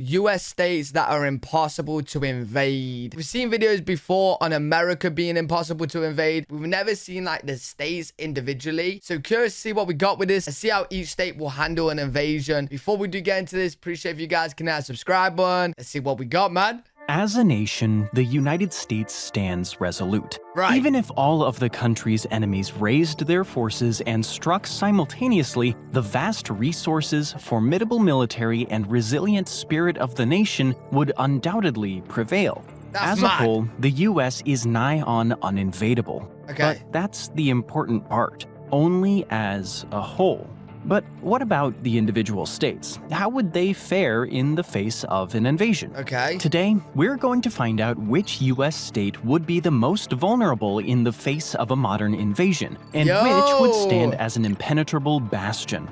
US states that are impossible to invade. We've seen videos before on America being impossible to invade. We've never seen like the states individually. So curious to see what we got with this and see how each state will handle an invasion. Before we do get into this, appreciate if you guys can hit that subscribe button. Let's see what we got, man. As a nation, the United States stands resolute. Right. Even if all of the country's enemies raised their forces and struck simultaneously, the vast resources, formidable military, and resilient spirit of the nation would undoubtedly prevail. As a whole, the US is nigh on uninvadable. Okay. But that's the important part. Only as a whole. But what about the individual states? How would they fare in the face of an invasion? Okay. Today, we're going to find out which US state would be the most vulnerable in the face of a modern invasion, and which would stand as an impenetrable bastion.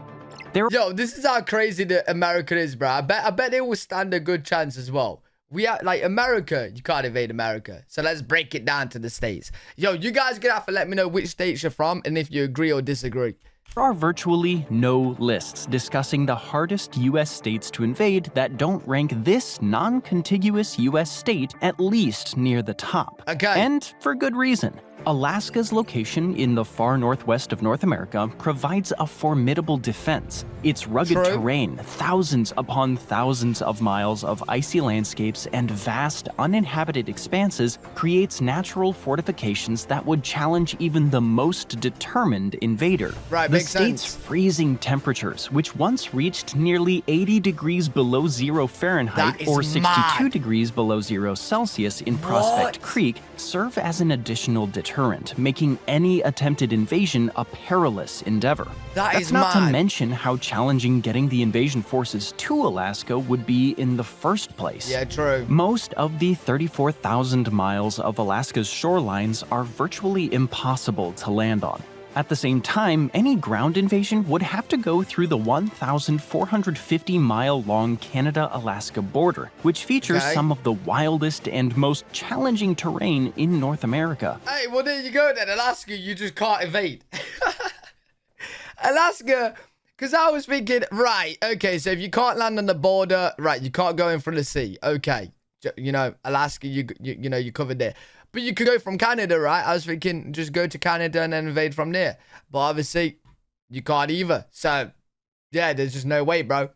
Yo, this is how crazy the America is, bro. I bet they will stand a good chance as well. We are like America, you can't invade America. So let's break it down to the states. Yo, you guys gonna have to let me know which states you're from and if you agree or disagree. There are virtually no lists discussing the hardest US states to invade that don't rank this non-contiguous US state at least near the top. Okay. And for good reason. Alaska's location in the far northwest of North America provides a formidable defense. Its rugged terrain, thousands upon thousands of miles of icy landscapes, and vast uninhabited expanses creates natural fortifications that would challenge even the most determined invader. Right, the state's freezing temperatures, which once reached nearly 80 degrees below zero Fahrenheit or 62 degrees below zero Celsius in Prospect Creek, serve as an additional deterrent, making any attempted invasion a perilous endeavor. That's not to mention how challenging getting the invasion forces to Alaska would be in the first place. Yeah, true. Most of the 34,000 miles of Alaska's shorelines are virtually impossible to land on. At the same time, any ground invasion would have to go through the 1,450-mile-long Canada-Alaska border, which features some of the wildest and most challenging terrain in North America. Hey, well, there you go then. Alaska, you just can't invade. Alaska, because I was thinking, right, okay, so if you can't land on the border, right, you can't go in from the sea. Okay, you know, Alaska, you know, you covered there. But you could go from Canada, right? I was thinking just go to Canada and then invade from there. But obviously, you can't either. So, yeah, there's just no way, bro.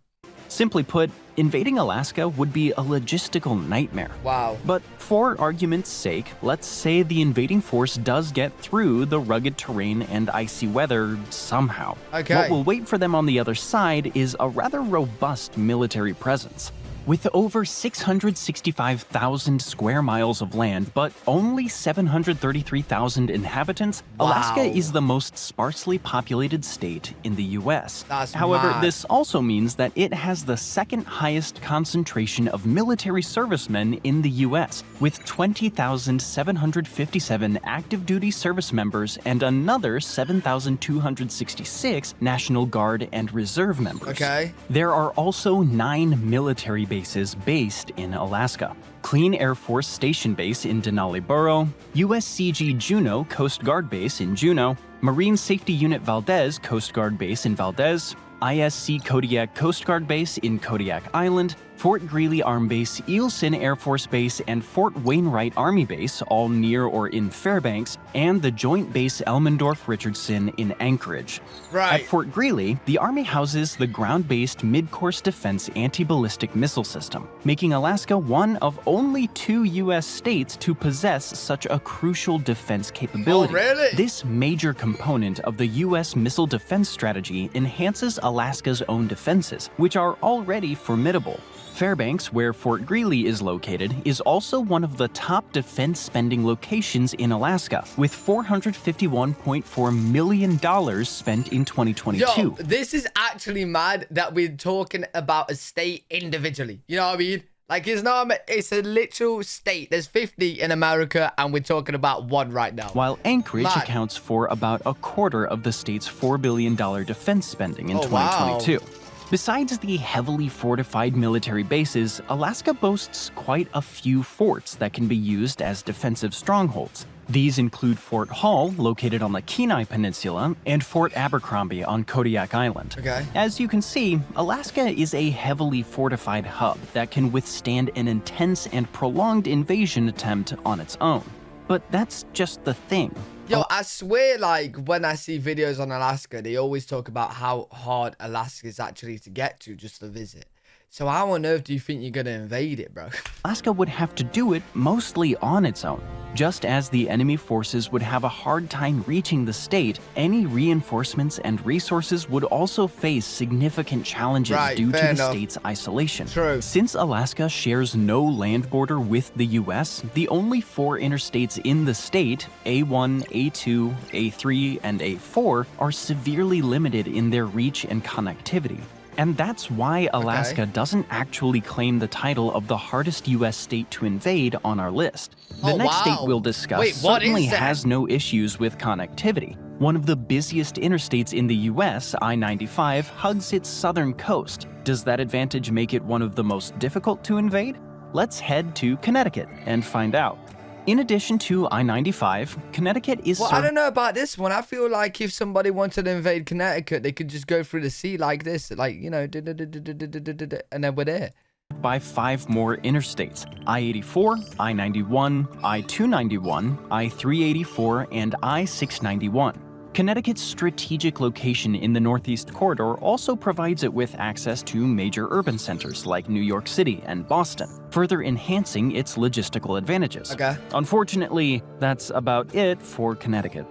Simply put, invading Alaska would be a logistical nightmare. Wow. But for argument's sake, let's say the invading force does get through the rugged terrain and icy weather somehow. Okay. What will wait for them on the other side is a rather robust military presence. With over 665,000 square miles of land, but only 733,000 inhabitants, Alaska is the most sparsely populated state in the US. However, this also means that it has the second highest concentration of military servicemen in the US, with 20,757 active duty service members and another 7,266 National Guard and Reserve members. Okay. There are also 9 military bases based in Alaska. Clean Air Force Station Base in Denali Borough, USCG Juneau Coast Guard Base in Juneau, Marine Safety Unit Valdez Coast Guard Base in Valdez, ISC Kodiak Coast Guard Base in Kodiak Island, Fort Greely Arm Base, Eelson Air Force Base, and Fort Wainwright Army Base, all near or in Fairbanks, and the Joint Base Elmendorf-Richardson in Anchorage. Right. At Fort Greely, the Army houses the ground-based Mid-Course Defense Anti-Ballistic Missile System, making Alaska one of only 2 U.S. states to possess such a crucial defense capability. Oh, really? This major component of the U.S. missile defense strategy enhances Alaska's own defenses, which are already formidable. Fairbanks, where Fort Greely is located, is also one of the top defense spending locations in Alaska, with $451.4 million spent in 2022. Yo, this is actually mad that we're talking about a state individually. You know what I mean? Like, it's not, it's a literal state. There's 50 in America, and we're talking about one right now. While Anchorage accounts for about a quarter of the state's $4 billion defense spending in 2022. Wow. Besides the heavily fortified military bases, Alaska boasts quite a few forts that can be used as defensive strongholds. These include Fort Hall, located on the Kenai Peninsula, and Fort Abercrombie on Kodiak Island. Okay. As you can see, Alaska is a heavily fortified hub that can withstand an intense and prolonged invasion attempt on its own. But that's just the thing. Yo, I swear, like, when I see videos on Alaska, they always talk about how hard Alaska is actually to get to just to visit. So how on earth do you think you're going to invade it, bro? Alaska would have to do it mostly on its own. Just as the enemy forces would have a hard time reaching the state, any reinforcements and resources would also face significant challenges due to the state's isolation. True. Since Alaska shares no land border with the US, the only 4 interstates in the state, A1, A2, A3, and A4, are severely limited in their reach and connectivity. And that's why Alaska doesn't actually claim the title of the hardest US state to invade on our list. The next state we'll discuss certainly has no issues with connectivity. One of the busiest interstates in the US, I-95, hugs its southern coast. Does that advantage make it one of the most difficult to invade? Let's head to Connecticut and find out. In addition to I-95, Connecticut is... Well, I don't know about this one. I feel like if somebody wanted to invade Connecticut, they could just go through the sea like this, like, you know, and then we're there. By 5 more interstates, I-84, I-91, I-291, I-384, and I-691. Connecticut's strategic location in the Northeast Corridor also provides it with access to major urban centers like New York City and Boston, further enhancing its logistical advantages. Unfortunately, that's about it for Connecticut.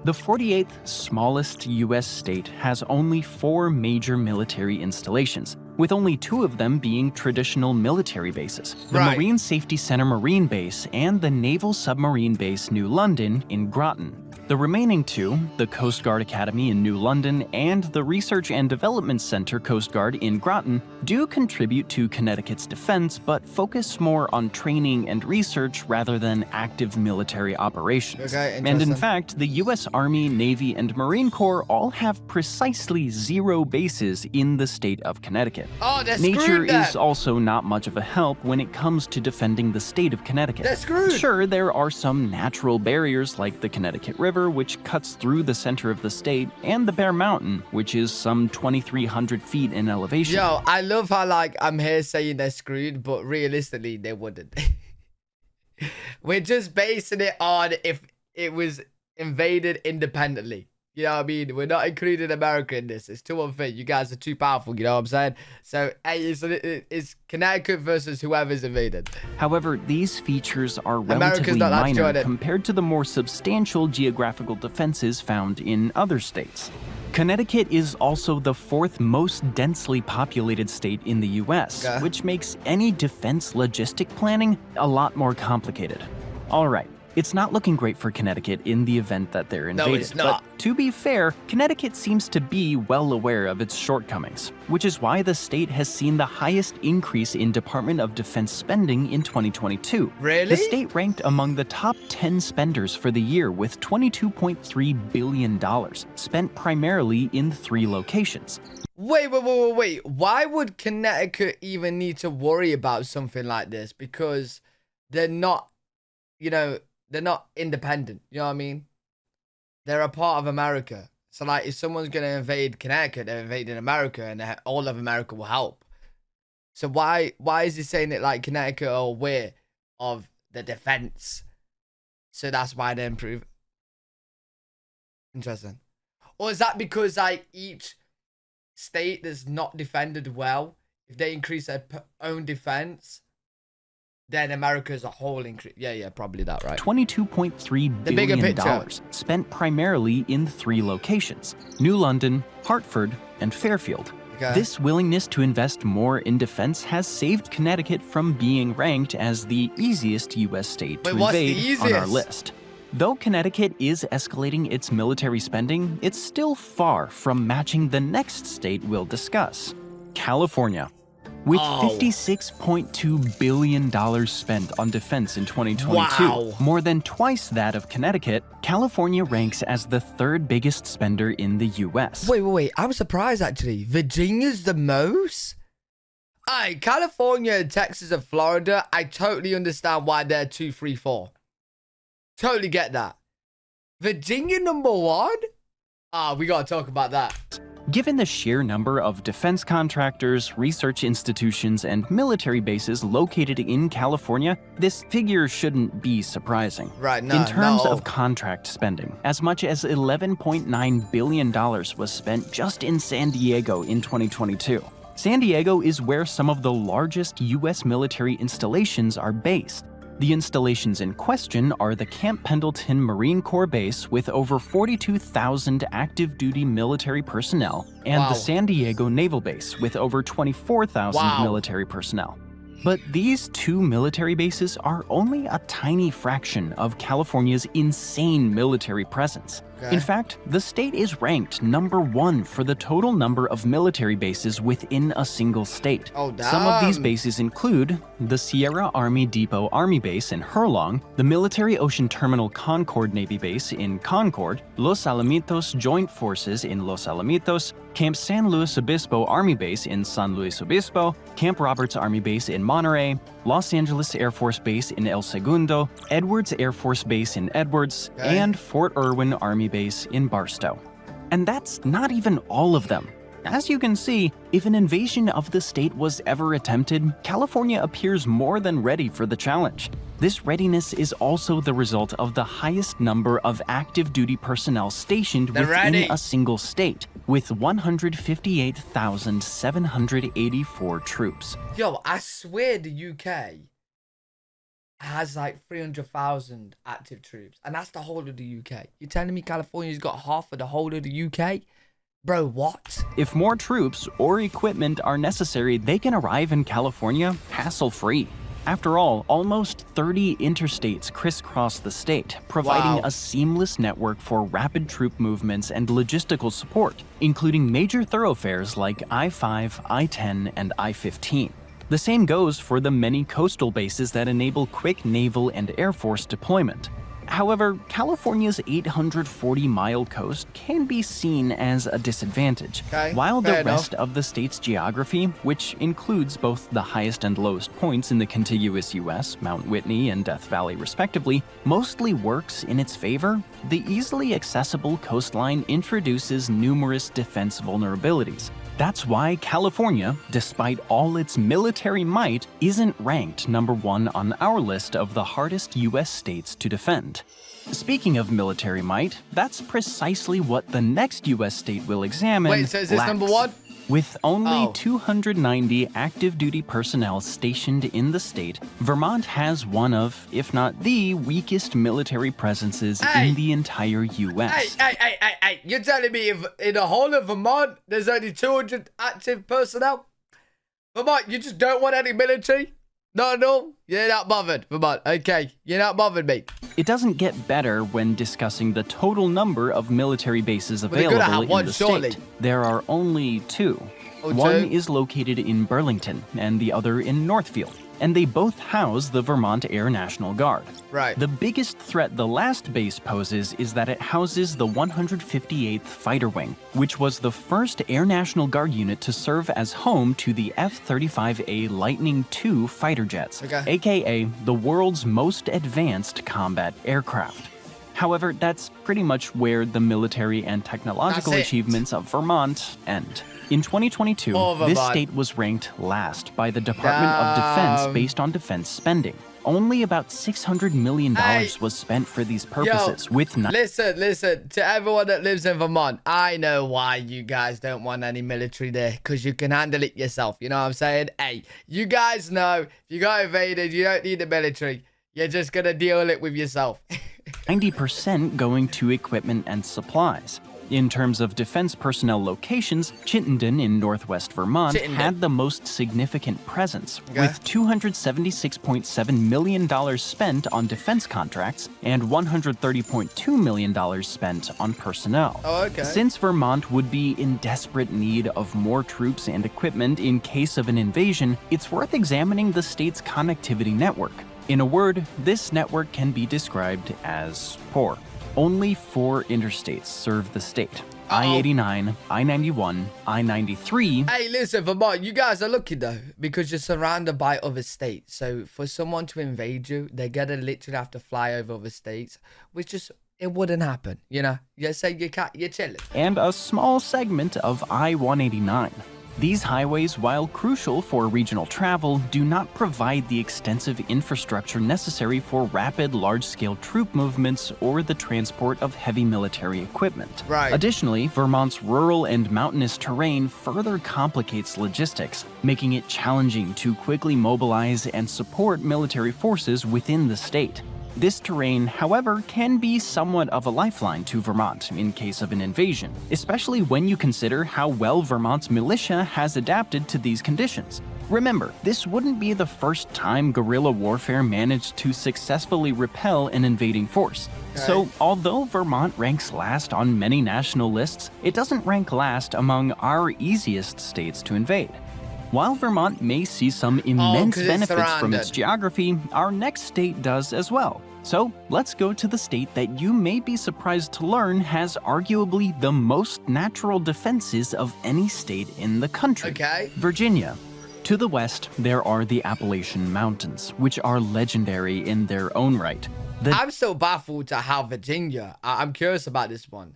The 48th smallest U.S. state has only 4 major military installations, with only 2 of them being traditional military bases, the Marine Safety Center Marine Base and the Naval Submarine Base New London in Groton. The remaining 2, the Coast Guard Academy in New London and the Research and Development Center Coast Guard in Groton, do contribute to Connecticut's defense, but focus more on training and research rather than active military operations. And in fact, the U.S. Army, Navy, and Marine Corps all have precisely 0 bases in the state of Connecticut. Oh, they're Nature screwed then. is also not much of a help when it comes to defending the state of Connecticut. They're screwed. Sure, there are some natural barriers like the Connecticut River, which cuts through the center of the state, and the Bear Mountain, which is some 2,300 feet in elevation. Yo, I love how, like, I'm here saying they're screwed, but realistically, they wouldn't. We're just basing it on if it was invaded independently. You know what I mean? We're not including America in this. It's too unfair. You guys are too powerful, you know what I'm saying? So, hey, it's Connecticut versus whoever's invaded. However, these features are relatively minor compared to the more substantial geographical defenses found in other states. Connecticut is also the 4th most densely populated state in the US, which makes any defense logistic planning a lot more complicated. All right. It's not looking great for Connecticut in the event that they're invaded. No, it's not. But to be fair, Connecticut seems to be well aware of its shortcomings, which is why the state has seen the highest increase in Department of Defense spending in 2022. Really? The state ranked among the top 10 spenders for the year with $22.3 billion, spent primarily in 3 locations. Wait. Why would Connecticut even need to worry about something like this? Because they're not, you know... They're not independent, you know what I mean? They're a part of America. So, like, if someone's going to invade Connecticut, they're invading America, and all of America will help. So why is he saying it like Connecticut are aware of the defense? So that's why they improve. Interesting. Or is that because, like, each state that's not defended well, if they increase their own defense... Then America as a whole increase. Yeah, probably that, right? $22.3 billion spent primarily in 3 locations: New London, Hartford, and Fairfield. This willingness to invest more in defense has saved Connecticut from being ranked as the easiest U.S. state to invade on our list. Though Connecticut is escalating its military spending, it's still far from matching the next state we'll discuss, California. With $56.2 billion spent on defense in 2022, more than twice that of Connecticut, California ranks as the 3rd biggest spender in the U.S. Wait. I'm surprised, actually. Virginia's the most? Alright, California, Texas, and Florida, I totally understand why they're 2, 3, 4. Totally get that. Virginia number 1? We gotta talk about that. Given the sheer number of defense contractors, research institutions, and military bases located in California, this figure shouldn't be surprising. Right, no, in terms no. of contract spending, as much as $11.9 billion was spent just in San Diego in 2022. San Diego is where some of the largest U.S. military installations are based. The installations in question are the Camp Pendleton Marine Corps Base with over 42,000 active-duty military personnel and Wow. the San Diego Naval Base with over 24,000 Wow. military personnel. But these two military bases are only a tiny fraction of California's insane military presence. Okay. In fact, the state is ranked number 1 for the total number of military bases within a single state. Oh, Some of these damn. bases include the Sierra Army Depot Army Base in Herlong, the Military Ocean Terminal Concord Navy Base in Concord, Los Alamitos Joint Forces in Los Alamitos, Camp San Luis Obispo Army Base in San Luis Obispo, Camp Roberts Army Base in Monterey, Los Angeles Air Force Base in El Segundo, Edwards Air Force Base in Edwards, Okay. and Fort Irwin Army Base in Barstow. And that's not even all of them. As you can see, if an invasion of the state was ever attempted, California appears more than ready for the challenge. This readiness is also the result of the highest number of active duty personnel stationed They're within ready. a single state, with 158,784 troops. Yo, I swear the UK has like 300,000 active troops, and that's the whole of the UK. You're telling me California's got half of the whole of the UK? Bro, what? If more troops or equipment are necessary, they can arrive in California hassle-free. After all, almost 30 interstates crisscross the state, providing Wow. a seamless network for rapid troop movements and logistical support, including major thoroughfares like I-5, I-10, and I-15. The same goes for the many coastal bases that enable quick naval and air force deployment. However, California's 840-mile coast can be seen as a disadvantage. Okay, While fair the enough. rest of the state's geography, which includes both the highest and lowest points in the contiguous U.S., Mount Whitney and Death Valley respectively, mostly works in its favor, the easily accessible coastline introduces numerous defense vulnerabilities. That's why California, despite all its military might, isn't ranked number 1 on our list of the hardest U.S. states to defend. Speaking of military might, that's precisely what the next U.S. state we'll examine Wait, so is this lacks. number 1? With only Oh. 290 active-duty personnel stationed in the state, Vermont has one of, if not the weakest military presences Hey. in the entire U.S. Hey, you're telling me if in the whole of Vermont, there's only 200 active personnel? Vermont, you just don't want any military? Not at all? You're not bothered, Vermont. Okay, you're not bothered, mate. It doesn't get better when discussing the total number of military bases Well, they're gonna available have in one, the surely. state. There are only 2. Oh, One 2? is located in Burlington and the other in Northfield, and they both house the Vermont Air National Guard. Right. The biggest threat the last base poses is that it houses the 158th Fighter Wing, which was the first Air National Guard unit to serve as home to the F-35A Lightning II fighter jets, Okay. aka the world's most advanced combat aircraft. However, that's pretty much where the military and technological That's it. achievements of Vermont end. In 2022, Oh, this Vermont. state was ranked last by the Department of Defense Damn. based on defense spending. Only about $600 million Hey. was spent for these purposes, with Listen, to everyone that lives in Vermont, I know why you guys don't want any military there, because you can handle it yourself, you know what I'm saying? Hey, you guys know, if you got invaded, you don't need the military. You're just gonna deal with it with yourself. 90% going to equipment and supplies. In terms of defense personnel locations, Chittenden in northwest Vermont Chittenden. had the most significant presence, Okay. with $276.7 million spent on defense contracts and $130.2 million spent on personnel. Oh, okay. Since Vermont would be in desperate need of more troops and equipment in case of an invasion, it's worth examining the state's connectivity network. In a word, this network can be described as poor. Only 4 interstates serve the state. I-89, I-91, I-93. Hey, listen, Vermont, you guys are lucky though, because you're surrounded by other states. So for someone to invade you, they're gonna literally have to fly over other states, which just, it wouldn't happen, you know? You say you're chilling. And a small segment of I-189. These highways, while crucial for regional travel, do not provide the extensive infrastructure necessary for rapid, large-scale troop movements or the transport of heavy military equipment. Right. Additionally, Vermont's rural and mountainous terrain further complicates logistics, making it challenging to quickly mobilize and support military forces within the state. This terrain, however, can be somewhat of a lifeline to Vermont in case of an invasion, especially when you consider how well Vermont's militia has adapted to these conditions. Remember, this wouldn't be the first time guerrilla warfare managed to successfully repel an invading force. So, although Vermont ranks last on many national lists, it doesn't rank last among our easiest states to invade. While Vermont may see some immense benefits from its geography, our next state does as well. So let's go to the state that you may be surprised to learn has arguably the most natural defenses of any state in the country. Virginia. To the west, there are the Appalachian Mountains, which are legendary in their own right. I'm so baffled to how Virginia, I'm curious about this one,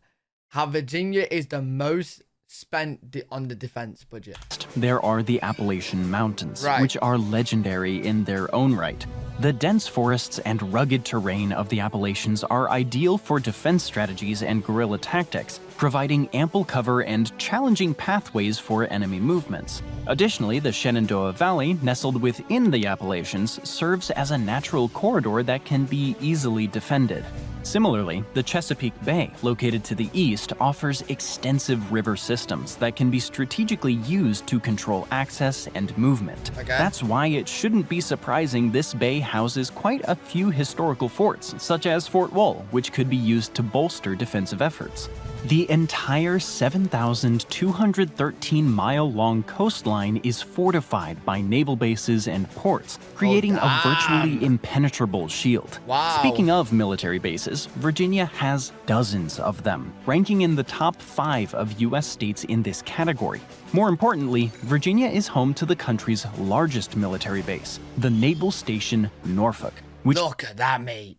how Virginia is the most spent on the defense budget. There are the Appalachian Mountains, which are legendary in their own right. The dense forests and rugged terrain of the Appalachians are ideal for defense strategies and guerrilla tactics, providing ample cover and challenging pathways for enemy movements. Additionally, the Shenandoah Valley, nestled within the Appalachians, serves as a natural corridor that can be easily defended. Similarly, the Chesapeake Bay, located to the east, offers extensive river systems that can be strategically used to control access and movement. That's why it shouldn't be surprising this bay houses quite a few historical forts, such as Fort Wool, which could be used to bolster defensive efforts. The entire 7,213-mile-long coastline is fortified by naval bases and ports, creating a virtually impenetrable shield. Speaking of military bases, Virginia has dozens of them, ranking in the top 5 of U.S. states in this category. More importantly, Virginia is home to the country's largest military base, the Naval Station Norfolk, which— Look at that, mate.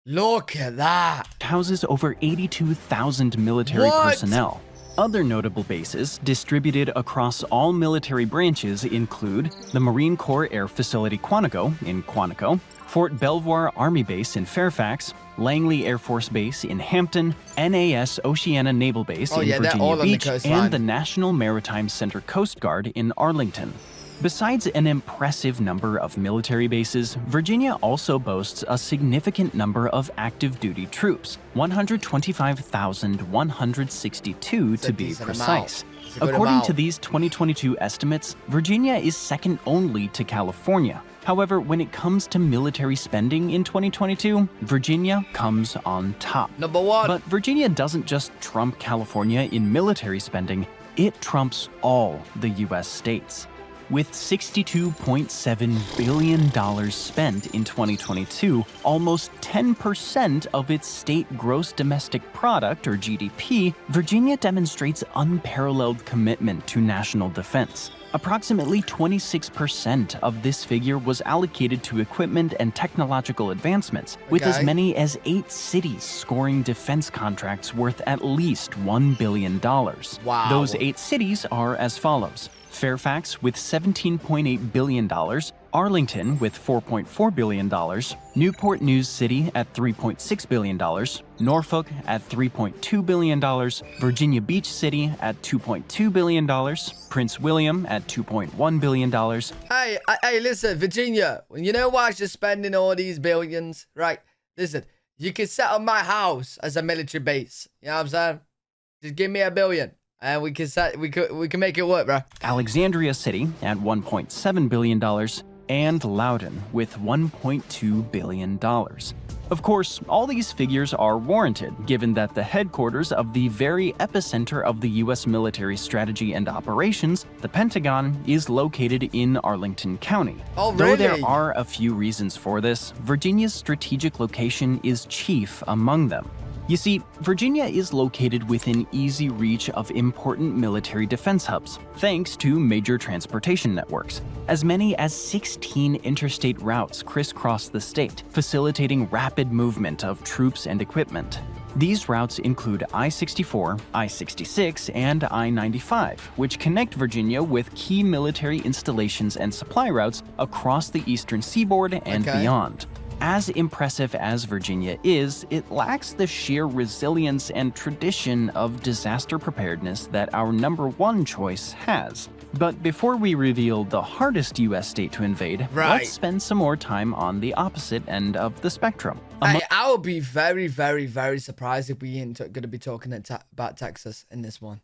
Look at that. Houses over 82,000 military personnel. Other notable bases distributed across all military branches include the Marine Corps Air Facility Quantico in Quantico, Fort Belvoir Army Base in Fairfax, Langley Air Force Base in Hampton, NAS Oceana Naval Base in Virginia Beach, and the National Maritime Center Coast Guard in Arlington. Besides an impressive number of military bases, Virginia also boasts a significant number of active duty troops, 125,162 to be precise. According to these 2022 estimates, Virginia is second only to California. However, when it comes to military spending in 2022, Virginia comes on top. Number one. But Virginia doesn't just trump California in military spending, it trumps all the U.S. states. With $62.7 billion spent in 2022, almost 10% of its state gross domestic product, or GDP, Virginia demonstrates unparalleled commitment to national defense. Approximately 26% of this figure was allocated to equipment and technological advancements, with as many as 8 cities scoring defense contracts worth at least $1 billion. Those 8 cities are as follows: Fairfax with $17.8 billion, Arlington with $4.4 billion, Newport News City at $3.6 billion, Norfolk at $3.2 billion, Virginia Beach City at $2.2 billion, Prince William at $2.1 billion. Hey, listen, Virginia, you know why you're spending all these billions, right? Listen, you can set up my house as a military base. You know what I'm saying? Just give me $1 billion. And we can make it work, bro. Alexandria City at $1.7 billion, and Loudoun with $1.2 billion. Of course, all these figures are warranted, given that the headquarters of the very epicenter of the U.S. military strategy and operations, the Pentagon, is located in Arlington County. Oh, Though really? there are a few reasons for this, Virginia's strategic location is chief among them. You see, Virginia is located within easy reach of important military defense hubs, thanks to major transportation networks. As many as 16 interstate routes crisscross the state, facilitating rapid movement of troops and equipment. These routes include I-64, I-66, and I-95, which connect Virginia with key military installations and supply routes across the eastern seaboard and beyond. As impressive as Virginia is, it lacks the sheer resilience and tradition of disaster preparedness that our #1 choice has. But before we reveal the hardest US state to invade, let's spend some more time on the opposite end of the spectrum. Hey, I would be very, very, very surprised if we ain't going to be talking about Texas in this one.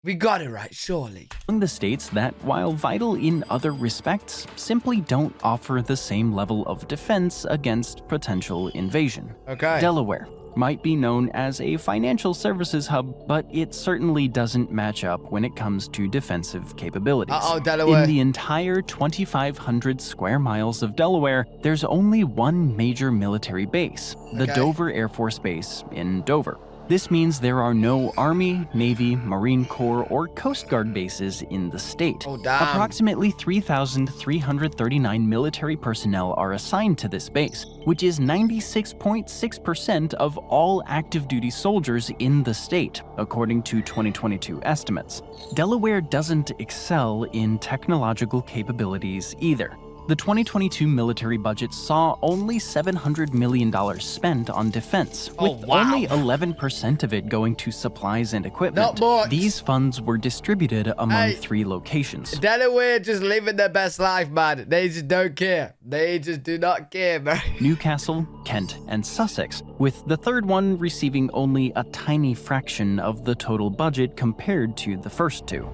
We got it right, surely. Among the states that, while vital in other respects, simply don't offer the same level of defense against potential invasion. Delaware might be known as a financial services hub, but it certainly doesn't match up when it comes to defensive capabilities. Delaware. In the entire 2,500 square miles of Delaware, there's only one major military base, the Dover Air Force Base in Dover. This means there are no Army, Navy, Marine Corps, or Coast Guard bases in the state. Approximately 3,339 military personnel are assigned to this base, which is 96.6% of all active duty soldiers in the state, according to 2022 estimates. Delaware doesn't excel in technological capabilities either. The 2022 military budget saw only $700 million spent on defense, with only 11% of it going to supplies and equipment. These funds were distributed among 3 locations. Delaware just living their best life, man. They just don't care. They just do not care, man. Newcastle, Kent, and Sussex, with the third one receiving only a tiny fraction of the total budget compared to the first 2.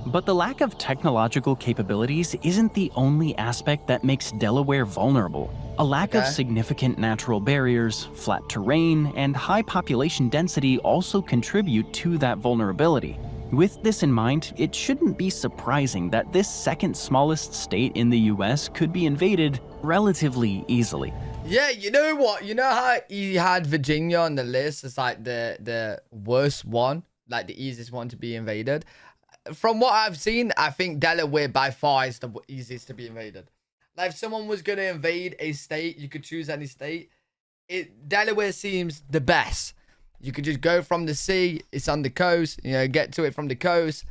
But the lack of technological capabilities isn't the only aspect that makes Delaware vulnerable. A lack of significant natural barriers, flat terrain, and high population density also contribute to that vulnerability. With this in mind, it shouldn't be surprising that this second smallest state in the US could be invaded relatively easily. Yeah, you know what? You know how he had Virginia on the list as like the worst one, like the easiest one to be invaded? From what I've seen, I think Delaware by far is the easiest to be invaded. Like if someone was going to invade a state, you could choose any state. Delaware seems the best. You could just go from the sea, it's on the coast, you know, get to it from the coast,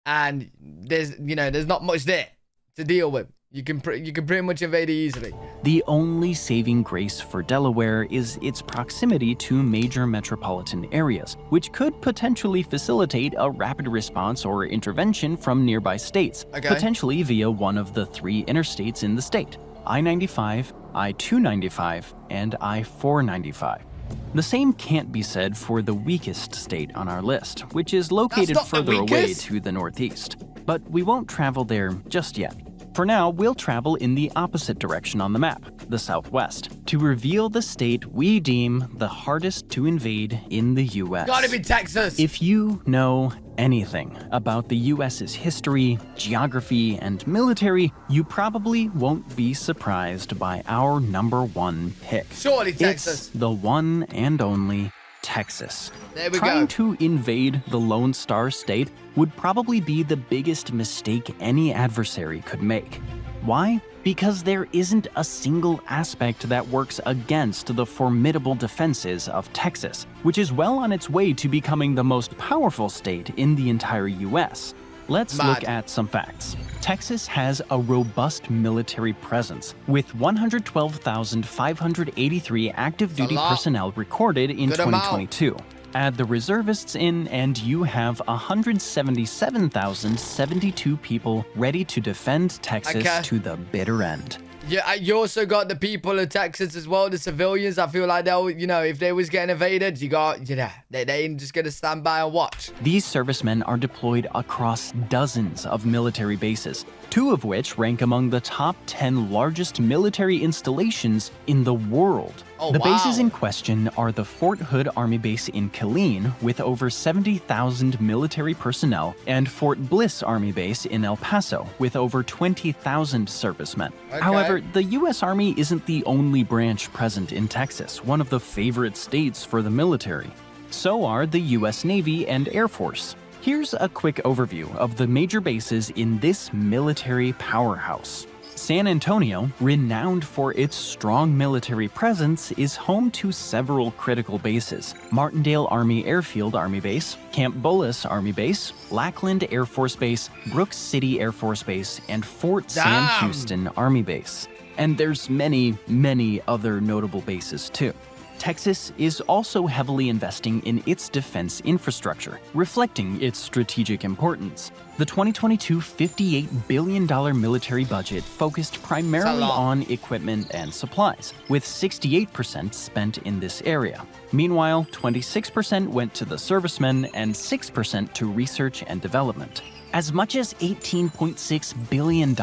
and there's not much there to deal with. You can pretty much invade it easily. The only saving grace for Delaware is its proximity to major metropolitan areas, which could potentially facilitate a rapid response or intervention from nearby states, potentially via one of the 3 interstates in the state, I-95, I-295, and I-495. The same can't be said for the weakest state on our list, which is located further away to the northeast. But we won't travel there just yet. For now, we'll travel in the opposite direction on the map, the southwest, to reveal the state we deem the hardest to invade in the US. Gotta be Texas! If you know anything about the US's history, geography, and military, you probably won't be surprised by our #1 pick. Surely Texas. It's the one and only Texas. There we Trying go. to invade the Lone Star State would probably be the biggest mistake any adversary could make. Why? Because there isn't a single aspect that works against the formidable defenses of Texas, which is well on its way to becoming the most powerful state in the entire US. Let's look at some facts. Texas has a robust military presence, with 112,583 active duty personnel recorded in 2022. Add the reservists in, and you have 177,072 people ready to defend Texas to the bitter end. Yeah, you also got the people of Texas as well, the civilians. I feel like they'll, if they was getting invaded, they ain't just gonna stand by and watch. These servicemen are deployed across dozens of military bases, 2 of which rank among the top 10 largest military installations in the world. The bases in question are the Fort Hood Army Base in Killeen, with over 70,000 military personnel, and Fort Bliss Army Base in El Paso, with over 20,000 servicemen. However, the U.S. Army isn't the only branch present in Texas, one of the favorite states for the military. So are the US Navy and Air Force. Here's a quick overview of the major bases in this military powerhouse. San Antonio, renowned for its strong military presence, is home to several critical bases: Martindale Army Airfield Army Base, Camp Bullis Army Base, Laughlin Air Force Base, Brooks City Air Force Base, and Fort Sam Houston Army Base. And there's many, many other notable bases too. Texas is also heavily investing in its defense infrastructure, reflecting its strategic importance. The 2022 $58 billion military budget focused primarily on equipment and supplies, with 68% spent in this area. Meanwhile, 26% went to the servicemen and 6% to research and development. As much as $18.6 billion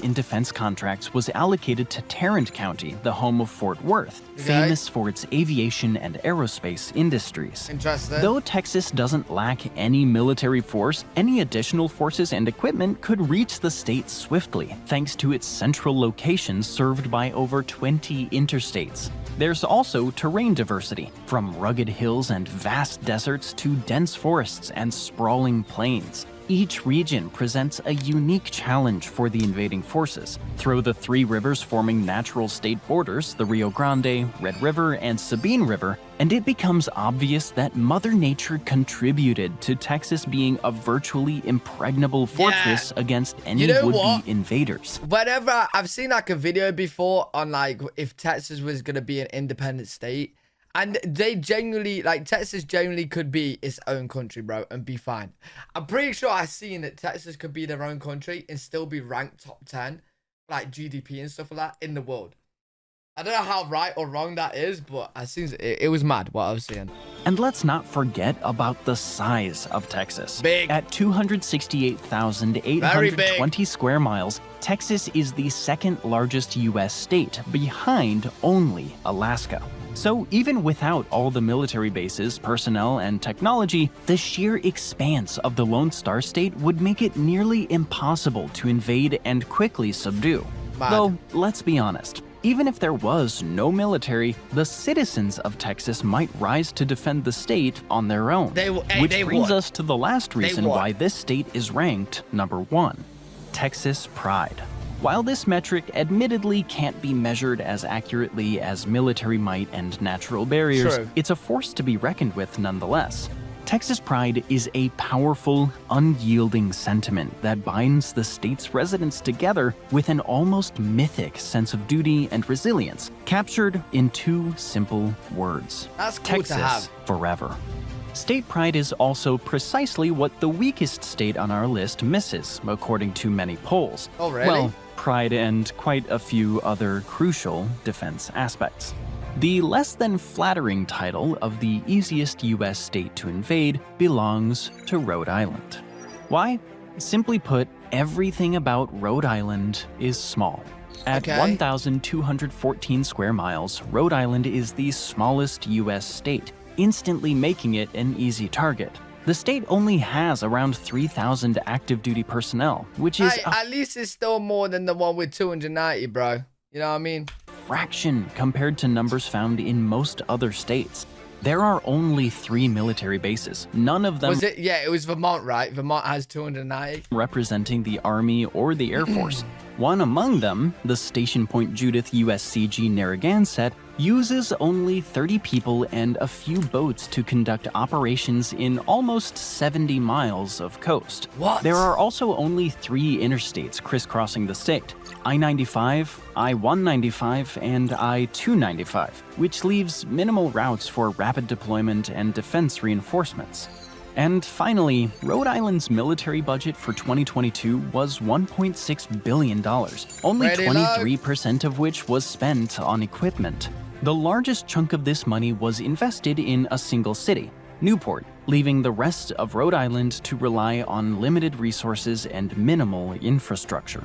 in defense contracts was allocated to Tarrant County, the home of Fort Worth, famous for its aviation and aerospace industries. Interesting. Though Texas doesn't lack any military force, any additional forces and equipment could reach the state swiftly, thanks to its central location served by over 20 interstates. There's also terrain diversity, from rugged hills and vast deserts to dense forests and sprawling plains. Each region presents a unique challenge for the invading forces. Throw the three rivers forming natural state borders, the Rio Grande, Red River, and Sabine River, and it becomes obvious that Mother Nature contributed to Texas being a virtually impregnable fortress against any would-be invaders. Whenever I've seen like a video before on like if Texas was gonna be an independent state, and they genuinely, like, Texas genuinely could be its own country, bro, and be fine. I'm pretty sure I've seen that Texas could be their own country and still be ranked top 10, like GDP and stuff like that, in the world. I don't know how right or wrong that is, but I seen it was mad what I was seeing. And let's not forget about the size of Texas. Big. At 268,820 square miles, Texas is the second largest U.S. state, behind only Alaska. So even without all the military bases, personnel, and technology, the sheer expanse of the Lone Star State would make it nearly impossible to invade and quickly subdue. Mad. Though, let's be honest, even if there was no military, the citizens of Texas might rise to defend the state on their own. Which brings us to the last reason why this state is ranked number 1, Texas pride. While this metric admittedly can't be measured as accurately as military might and natural barriers, it's a force to be reckoned with nonetheless. Texas pride is a powerful, unyielding sentiment that binds the state's residents together with an almost mythic sense of duty and resilience, captured in 2 simple words. That's cool Texas to have. forever. State pride is also precisely what the weakest state on our list misses, according to many polls. Oh, really? Well, pride and quite a few other crucial defense aspects. The less than flattering title of the easiest U.S. state to invade belongs to Rhode Island. Why? Simply put, everything about Rhode Island is small. At 1,214 square miles, Rhode Island is the smallest U.S. state, instantly making it an easy target. The state only has around 3,000 active duty personnel, which is at least it's still more than the one with 290, bro. You know what I mean? fraction compared to numbers found in most other states. There are only 3 military bases, none of them it was Vermont, right? Vermont has 290. Representing the Army or the Air Force. One among them, the Station Point Judith USCG Narragansett, uses only 30 people and a few boats to conduct operations in almost 70 miles of coast. What? There are also only 3 interstates crisscrossing the state: I-95, I-195, and I-295, which leaves minimal routes for rapid deployment and defense reinforcements. And finally, Rhode Island's military budget for 2022 was $1.6 billion, only 23% of which was spent on equipment. The largest chunk of this money was invested in a single city, Newport, leaving the rest of Rhode Island to rely on limited resources and minimal infrastructure.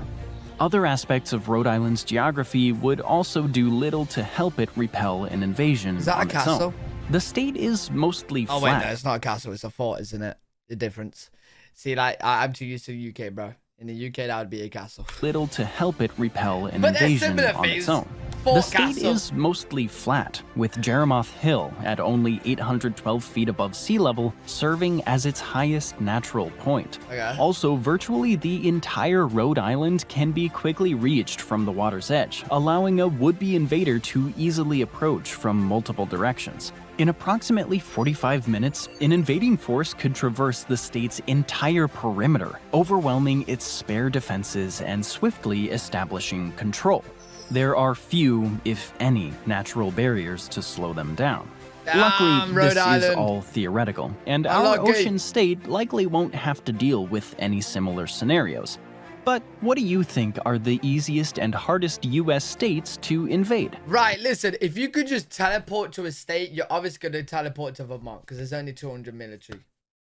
Other aspects of Rhode Island's geography would also do little to help it repel an invasion Is that on a castle? its own. The state is mostly flat. Oh, wait, no, it's not a castle. It's a fort, isn't it? The difference. See, like, I'm too used to the UK, bro. In the UK, that would be a castle. Little to help it repel an invasion on its own. The Fort state Castle. is mostly flat, with Jeremoth Hill at only 812 feet above sea level serving as its highest natural point. Okay. Also, virtually the entire Rhode Island can be quickly reached from the water's edge, allowing a would-be invader to easily approach from multiple directions. In approximately 45 minutes, an invading force could traverse the state's entire perimeter, overwhelming its spare defenses and swiftly establishing control. There are few, if any, natural barriers to slow them down. Luckily, Rhode this is Island. all theoretical, and our Unlucky. ocean state likely won't have to deal with any similar scenarios. But what do you think are the easiest and hardest US states to invade? Right, listen, if you could just teleport to a state, you're obviously going to teleport to Vermont because there's only 200 military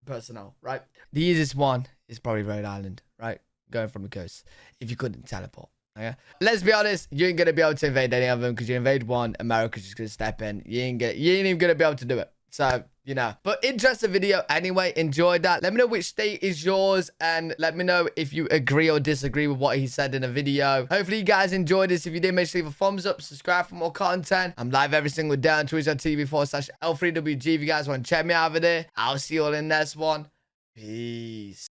personnel, right? The easiest one is probably Rhode Island, right? Going from the coast. If you couldn't teleport. Okay? Let's be honest, you ain't going to be able to invade any of them because you invade one, America's just going to step in. You ain't even going to be able to do it. So, you know. But interesting video anyway. Enjoyed that. Let me know which state is yours and let me know if you agree or disagree with what he said in the video. Hopefully you guys enjoyed this. If you did, make sure you leave a thumbs up, subscribe for more content. I'm live every single day on twitch.tv/L3WG if you guys want to check me out over there. I'll see you all in the next one. Peace.